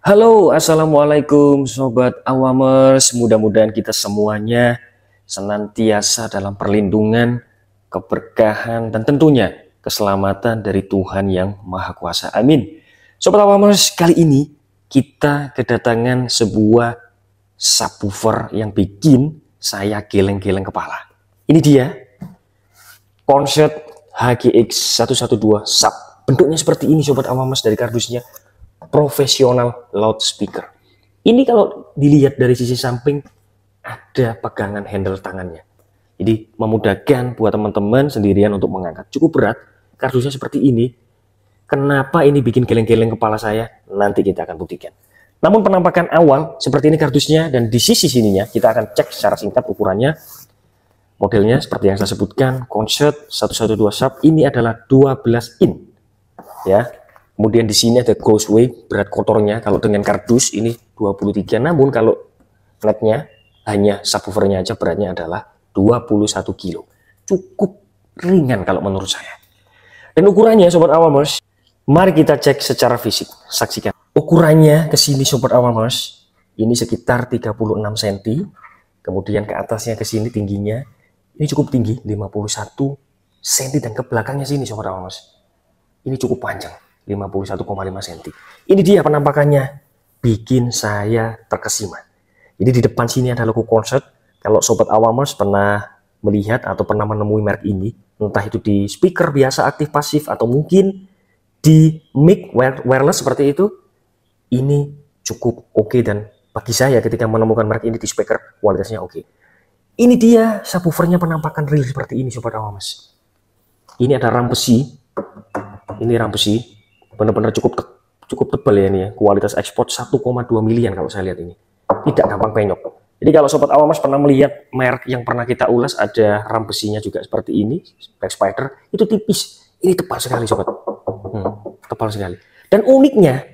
Halo, assalamualaikum sobat Awamers. Mudah-mudahan kita semuanya senantiasa dalam perlindungan, keberkahan, dan tentunya keselamatan dari Tuhan yang Maha Kuasa. Amin. Sobat Awamers, kali ini kita kedatangan sebuah subwoofer yang bikin saya geleng-geleng kepala. Ini dia, Concert HGX 112 Sub. Bentuknya seperti ini sobat Awamers dari kardusnya. Profesional loudspeaker. Ini kalau dilihat dari sisi samping ada pegangan handle tangannya. Jadi memudahkan buat teman-teman sendirian untuk mengangkat. Cukup berat, kardusnya seperti ini. Kenapa ini bikin geleng-geleng kepala saya? Nanti kita akan buktikan. Namun penampakan awal seperti ini kardusnya, dan di sisi sininya kita akan cek secara singkat ukurannya. Modelnya seperti yang saya sebutkan, Concert 112 Sub ini adalah 12 in. Ya. Kemudian di sini ada gross weight, berat kotornya. Kalau dengan kardus ini 23, namun kalau flatnya hanya subwoofernya aja beratnya adalah 21 kilo. Cukup ringan kalau menurut saya. Dan ukurannya sobat Awamers, mari kita cek secara fisik. Saksikan. Ukurannya ke sini sobat Awamers, ini sekitar 36 cm. Kemudian ke atasnya ke sini tingginya, ini cukup tinggi 51 cm, dan ke belakangnya sini sobat Awamers, ini cukup panjang. 51,5 cm. Ini dia penampakannya, bikin saya terkesima. Jadi di depan sini ada logo Concert. Kalau sobat Awamers pernah melihat atau pernah menemui merek ini, entah itu di speaker biasa aktif pasif atau mungkin di mic wireless seperti itu, ini cukup oke. Dan bagi saya ketika menemukan merek ini di speaker, kualitasnya oke. Ini dia subwoofernya, penampakan real seperti ini sobat Awamers. Ini ada ram besi. Ini ram besi. Benar-benar cukup tebal ya ini ya. Kualitas ekspor 1,2 milian kalau saya lihat ini. Tidak gampang penyok. Jadi kalau sobat Awamers pernah melihat merek yang pernah kita ulas, ada ram besinya juga seperti ini, Black Spider, itu tipis. Ini tebal sekali sobat. Tebal sekali. Dan uniknya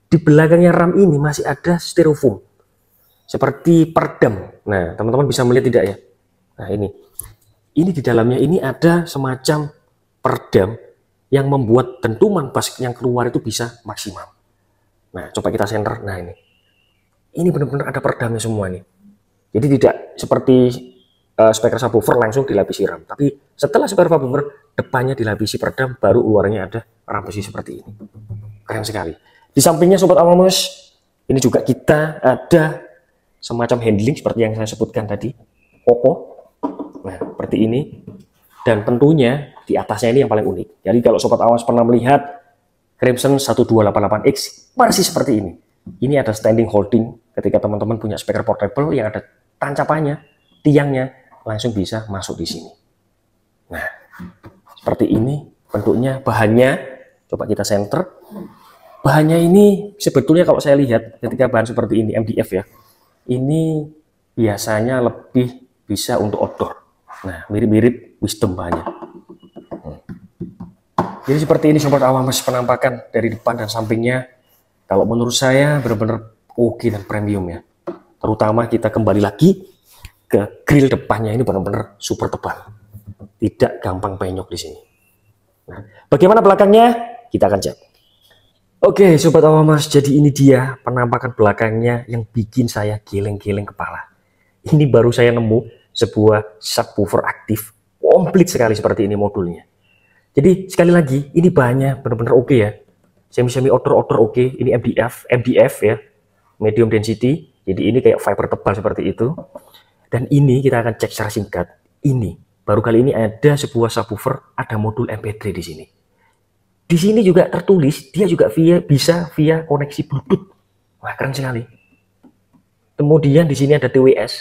di belakangnya ram ini masih ada styrofoam. Seperti peredam. Nah, teman-teman bisa melihat tidak ya? Nah, ini. Ini di dalamnya ini ada semacam peredam yang membuat dentuman bass yang keluar itu bisa maksimal. Nah, coba kita center. Nah, ini benar-benar ada peredamnya semua nih. Jadi tidak seperti speaker subwoofer langsung dilapisi ram, tapi setelah speaker subwoofer depannya dilapisi peredam, baru luarnya ada ram besi seperti ini. Keren sekali. Di sampingnya sobat Awamers, ini juga kita ada semacam handling seperti yang saya sebutkan tadi, kokoh. Nah, seperti ini. Dan tentunya di atasnya ini yang paling unik. Jadi kalau sobat Awamers pernah melihat Crimson 1288X, masih seperti ini. Ini ada standing holding ketika teman-teman punya speaker portable yang ada tancapannya, tiangnya, langsung bisa masuk di sini. Nah, seperti ini bentuknya. Bahannya, coba kita center. Bahannya ini sebetulnya kalau saya lihat ketika bahan seperti ini, MDF ya, ini biasanya lebih bisa untuk outdoor. Nah, mirip-mirip Wisdom bahannya. Jadi seperti ini sobat Awamers penampakan dari depan dan sampingnya. Kalau menurut saya benar-benar oke dan premium ya. Terutama kita kembali lagi ke grill depannya, ini benar-benar super tebal. Tidak gampang penyok di sini. Nah, bagaimana belakangnya? Kita akan cek. Oke sobat Awamers, jadi ini dia penampakan belakangnya yang bikin saya geleng-geleng kepala. Ini baru saya nemu sebuah subwoofer aktif komplit sekali seperti ini modulnya. Jadi sekali lagi ini bahannya benar-benar oke ya. Semi outdoor oke. Ini MDF ya, medium density. Jadi ini kayak fiber tebal seperti itu. Dan ini kita akan cek secara singkat. Ini baru kali ini ada sebuah subwoofer, ada modul MP3 di sini. Di sini juga tertulis dia juga bisa via koneksi Bluetooth. Wah, keren sekali. Kemudian di sini ada TWS,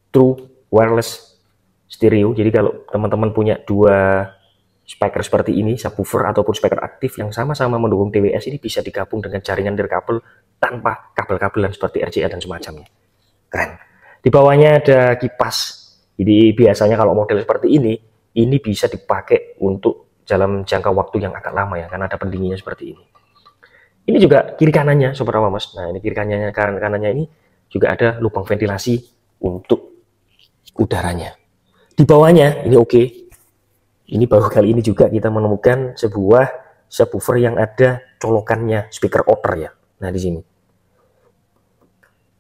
True Wireless Stereo. Jadi kalau teman-teman punya dua speaker seperti ini, subwoofer ataupun speaker aktif yang sama-sama mendukung TWS, ini bisa digabung dengan jaringan nirkabel tanpa kabel-kabelan seperti RCA dan semacamnya. Keren. Di bawahnya ada kipas. Jadi biasanya kalau model seperti ini bisa dipakai untuk dalam jangka waktu yang agak lama ya, karena ada pendinginnya seperti ini. Ini juga kiri kanannya sobat Awamers. Nah, ini kiri kanannya ini juga ada lubang ventilasi untuk udaranya. Di bawahnya ini oke. Ini baru kali ini juga kita menemukan sebuah subwoofer yang ada colokannya speaker outer ya. Nah, di sini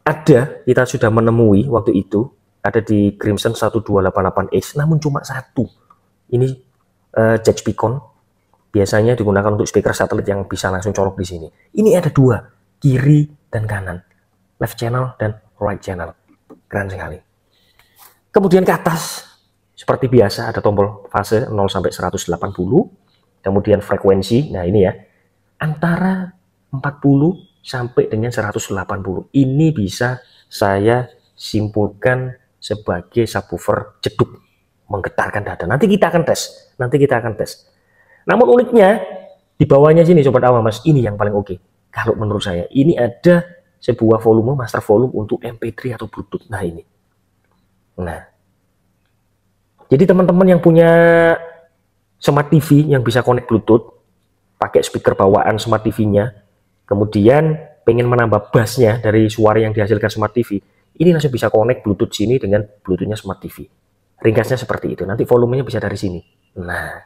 ada, kita sudah menemui waktu itu ada di Crimson 1288X, namun cuma satu. Ini jack Speakon, biasanya digunakan untuk speaker satelit yang bisa langsung colok di sini. Ini ada dua, kiri dan kanan, left channel dan right channel. Keren sekali. Kemudian ke atas, seperti biasa ada tombol fase 0 sampai 180, kemudian frekuensi. Nah, ini ya, antara 40 sampai dengan 180. Ini bisa saya simpulkan sebagai subwoofer jeduk, menggetarkan dada. Nanti kita akan tes. Namun uniknya di bawahnya sini sobat Awamas, ini yang paling oke. Kalau menurut saya, ini ada sebuah volume master volume untuk MP3 atau Bluetooth. Nah, ini. Nah, jadi teman-teman yang punya smart TV yang bisa connect Bluetooth, pakai speaker bawaan smart TV-nya, kemudian pengen menambah bassnya dari suara yang dihasilkan smart TV, ini langsung bisa connect Bluetooth sini dengan Bluetooth-nya smart TV. Ringkasnya seperti itu. Nanti volumenya bisa dari sini. Nah,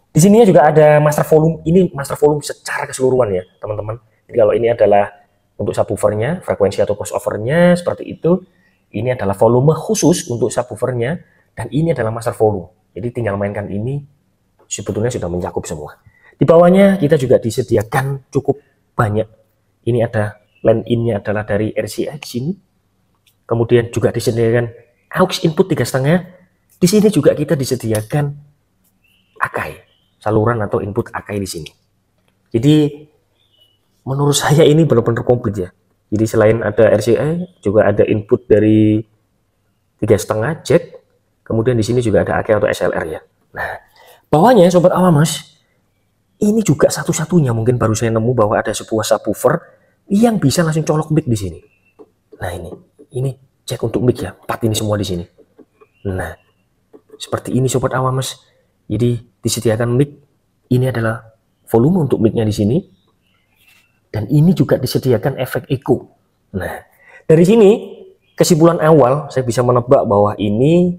di sininya juga ada master volume. Ini master volume secara keseluruhan ya, teman-teman. Jadi kalau ini adalah untuk subwoofernya, frekuensi atau crossover-nya seperti itu. Ini adalah volume khusus untuk subwoofernya, dan ini adalah master volume. Jadi tinggal mainkan ini, sebetulnya sudah mencakup semua. Di bawahnya kita juga disediakan cukup banyak. Ini ada line in-nya adalah dari RCA di sini. Kemudian juga disediakan aux input 3,5. Di sini juga kita disediakan Akai, saluran atau input Akai di sini. Jadi menurut saya ini benar-benar komplit ya. Jadi selain ada RCA, juga ada input dari 3,5 jack. Kemudian di sini juga ada Akai atau SLR ya. Nah, bawahnya sobat Awamas, ini juga satu-satunya mungkin baru saya nemu bahwa ada sebuah subwoofer yang bisa langsung colok mic di sini. Nah, ini jack untuk mic ya, 4 ini semua di sini. Nah, seperti ini sobat Awamas. Jadi disediakan mic, ini adalah volume untuk mic-nya di sini. Dan ini juga disediakan efek echo. Nah, dari sini kesimpulan awal saya bisa menebak bahwa ini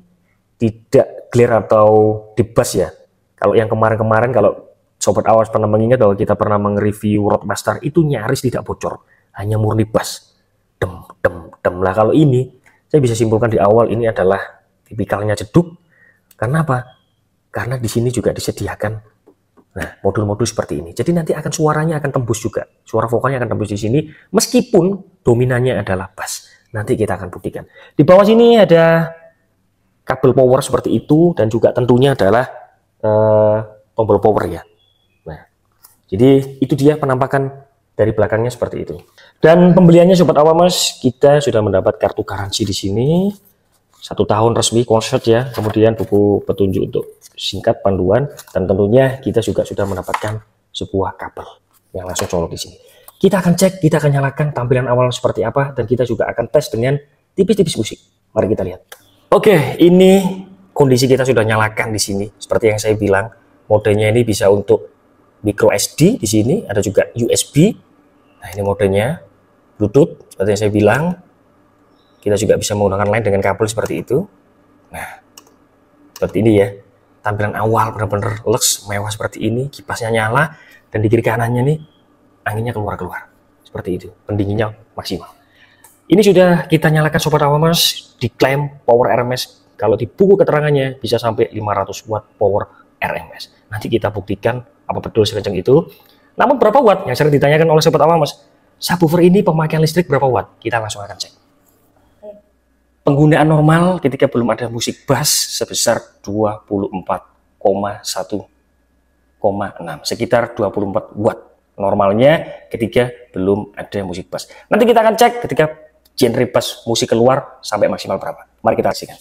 tidak glare atau dibas ya. Kalau yang kemarin-kemarin, kalau sobat Awas pernah mengingat bahwa kita pernah meng-review Roadmaster, itu nyaris tidak bocor, hanya murni bass. Dem lah. Kalau ini saya bisa simpulkan di awal ini adalah tipikalnya jeduk. Karena apa? Karena di sini juga disediakan modul-modul seperti ini. Jadi nanti akan suaranya akan tembus juga. Suara vokalnya akan tembus di sini meskipun dominannya adalah bass. Nanti kita akan buktikan. Di bawah sini ada kabel power seperti itu, dan juga tentunya adalah tombol power ya. Nah, jadi itu dia penampakan dari belakangnya seperti itu. Dan pembeliannya sobat Awamas, kita sudah mendapat kartu garansi di sini. 1 tahun resmi konser ya, kemudian buku petunjuk untuk singkat panduan, dan tentunya kita juga sudah mendapatkan sebuah kabel yang langsung colok di sini. Kita akan cek, kita akan nyalakan tampilan awal seperti apa, dan kita juga akan tes dengan tipis-tipis musik. Mari kita lihat. Oke, ini kondisi kita sudah nyalakan di sini. Seperti yang saya bilang, modenya ini bisa untuk micro SD di sini, ada juga USB. Nah, ini modenya Bluetooth seperti yang saya bilang. Kita juga bisa menggunakan line dengan kabel seperti itu. Nah, seperti ini ya. Tampilan awal benar-benar lux, mewah seperti ini. Kipasnya nyala, dan di kiri kanannya nih anginnya keluar-keluar. Seperti itu, pendinginnya maksimal. Ini sudah kita nyalakan sobat Awamas, diklaim power RMS. Kalau di buku keterangannya bisa sampai 500 watt power RMS. Nanti kita buktikan apa betul sekencang itu. Namun berapa watt yang sering ditanyakan oleh sobat Awamas. Subwoofer ini pemakaian listrik berapa watt? Kita langsung akan cek. Penggunaan normal ketika belum ada musik bass sebesar 24,1,6, sekitar 24 watt normalnya ketika belum ada musik bass. Nanti kita akan cek ketika genre bass musik keluar sampai maksimal berapa. Mari kita saksikan.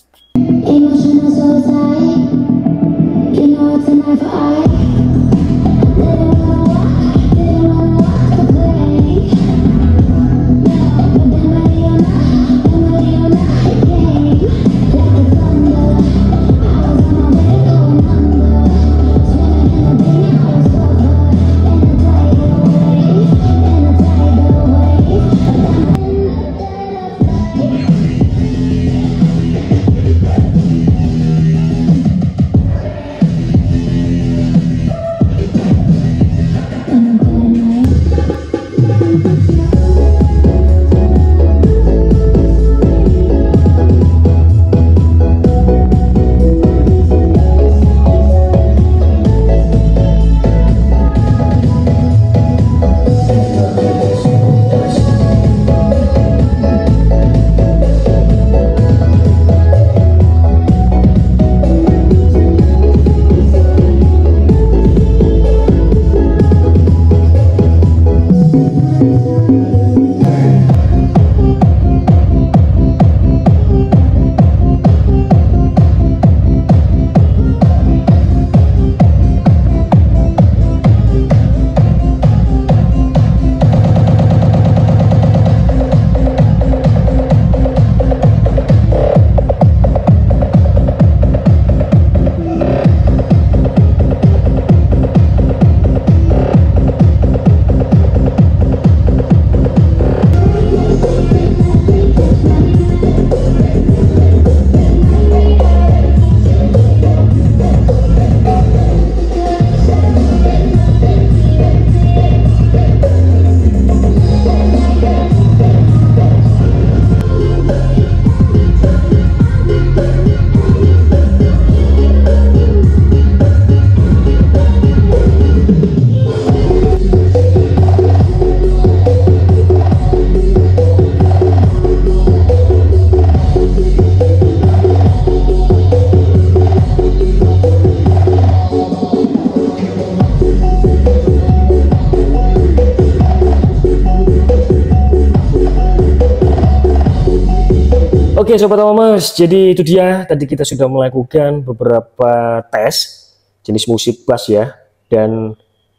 Oke Sobat Awamers, jadi itu dia tadi kita sudah melakukan beberapa tes jenis musik bass ya, dan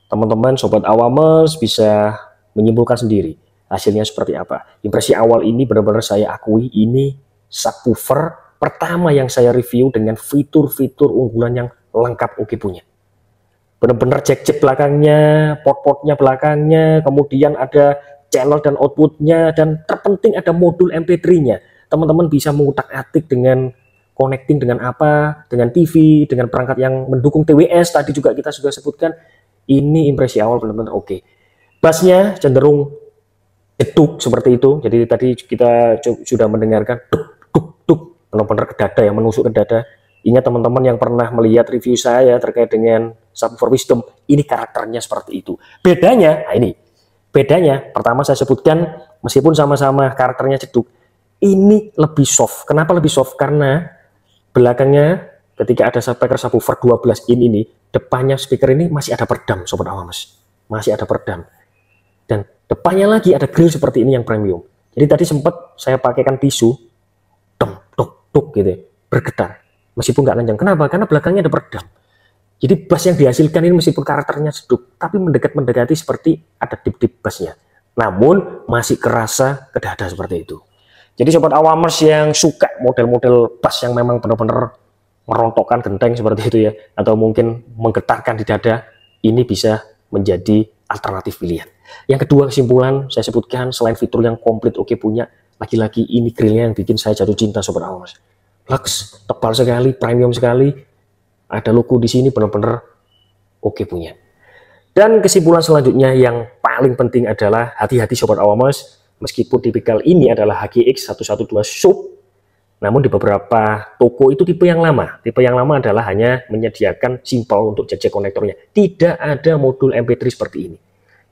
teman-teman Sobat Awamers bisa menyimpulkan sendiri hasilnya seperti apa. Impresi awal ini benar-benar saya akui ini subwoofer pertama yang saya review dengan fitur-fitur unggulan yang lengkap Oke punya. Benar-benar jack belakangnya, port-portnya belakangnya, kemudian ada channel dan outputnya, dan terpenting ada modul MP3-nya. Teman-teman bisa mengutak-atik dengan connecting dengan apa, dengan TV, dengan perangkat yang mendukung TWS. Tadi juga kita sudah sebutkan. Ini impresi awal benar-benar oke. Bassnya cenderung jeduk seperti itu. Jadi tadi kita sudah mendengarkan duk, benar-benar ke dada ya, menusuk ke dada. Ingat teman-teman yang pernah melihat review saya terkait dengan subwoofer Wisdom, ini karakternya seperti itu. Bedanya, nah ini bedanya, pertama saya sebutkan meskipun sama-sama karakternya jeduk, ini lebih soft. Kenapa lebih soft? Karena belakangnya ketika ada speaker subwoofer 12 in ini, depannya speaker ini masih ada peredam Sobat Awamers. Masih ada peredam. Dan depannya lagi ada grill seperti ini yang premium. Jadi tadi sempat saya pakaikan tisu, tuk gitu, bergetar. Meskipun nggak kencang. Kenapa? Karena belakangnya ada peredam. Jadi bass yang dihasilkan ini meskipun karakternya jeduk, tapi mendekati seperti ada dip-dip bassnya. Namun masih kerasa ke dada seperti itu. Jadi Sobat Awamers yang suka model-model bass yang memang benar-benar merontokkan genteng seperti itu ya, atau mungkin menggetarkan di dada, ini bisa menjadi alternatif pilihan. Yang kedua kesimpulan saya sebutkan, selain fitur yang komplit Oke punya, lagi-lagi ini grillnya yang bikin saya jatuh cinta Sobat Awamers. Lux, tebal sekali, premium sekali, ada logo di sini benar-benar Oke punya. Dan kesimpulan selanjutnya yang paling penting adalah hati-hati Sobat Awamers. Meskipun tipikal ini adalah HGX 112 Sub, namun di beberapa toko itu tipe yang lama. Tipe yang lama adalah hanya menyediakan simpel untuk jack konektornya. Tidak ada modul MP3 seperti ini.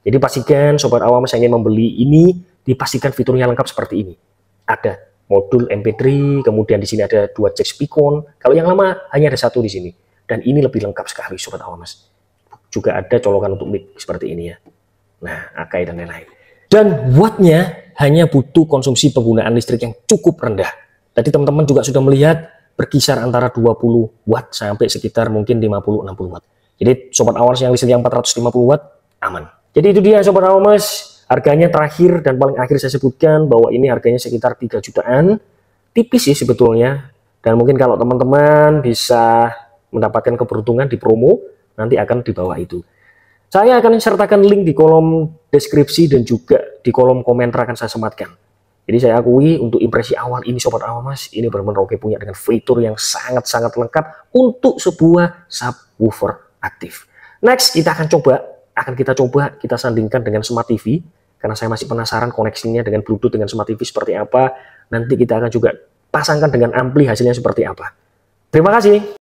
Jadi pastikan Sobat Awamers yang ingin membeli ini, dipastikan fiturnya lengkap seperti ini. Ada modul MP3, kemudian di sini ada 2 jack speakon. Kalau yang lama hanya ada 1 di sini. Dan ini lebih lengkap sekali Sobat Awamers. Juga ada colokan untuk mic seperti ini ya. Nah, Akai dan lain-lain. Dan wattnya hanya butuh konsumsi penggunaan listrik yang cukup rendah. Tadi teman-teman juga sudah melihat berkisar antara 20 watt sampai sekitar mungkin 50-60 watt. Jadi Sobat Awamers yang listrik yang 450 watt aman. Jadi itu dia Sobat Awamers, harganya terakhir dan paling akhir saya sebutkan bahwa ini harganya sekitar 3 jutaan. Tipis sih sebetulnya. Dan mungkin kalau teman-teman bisa mendapatkan keberuntungan di promo, nanti akan di bawah itu. Saya akan sertakan link di kolom deskripsi dan juga di kolom komentar akan saya sematkan. Jadi saya akui untuk impresi awal ini Sobat Awamers, ini benar-benar Oke punya dengan fitur yang sangat-sangat lengkap untuk sebuah subwoofer aktif. Next kita coba sandingkan dengan Smart TV, karena saya masih penasaran koneksinya dengan Bluetooth dengan Smart TV seperti apa. Nanti kita akan juga pasangkan dengan ampli hasilnya seperti apa. Terima kasih.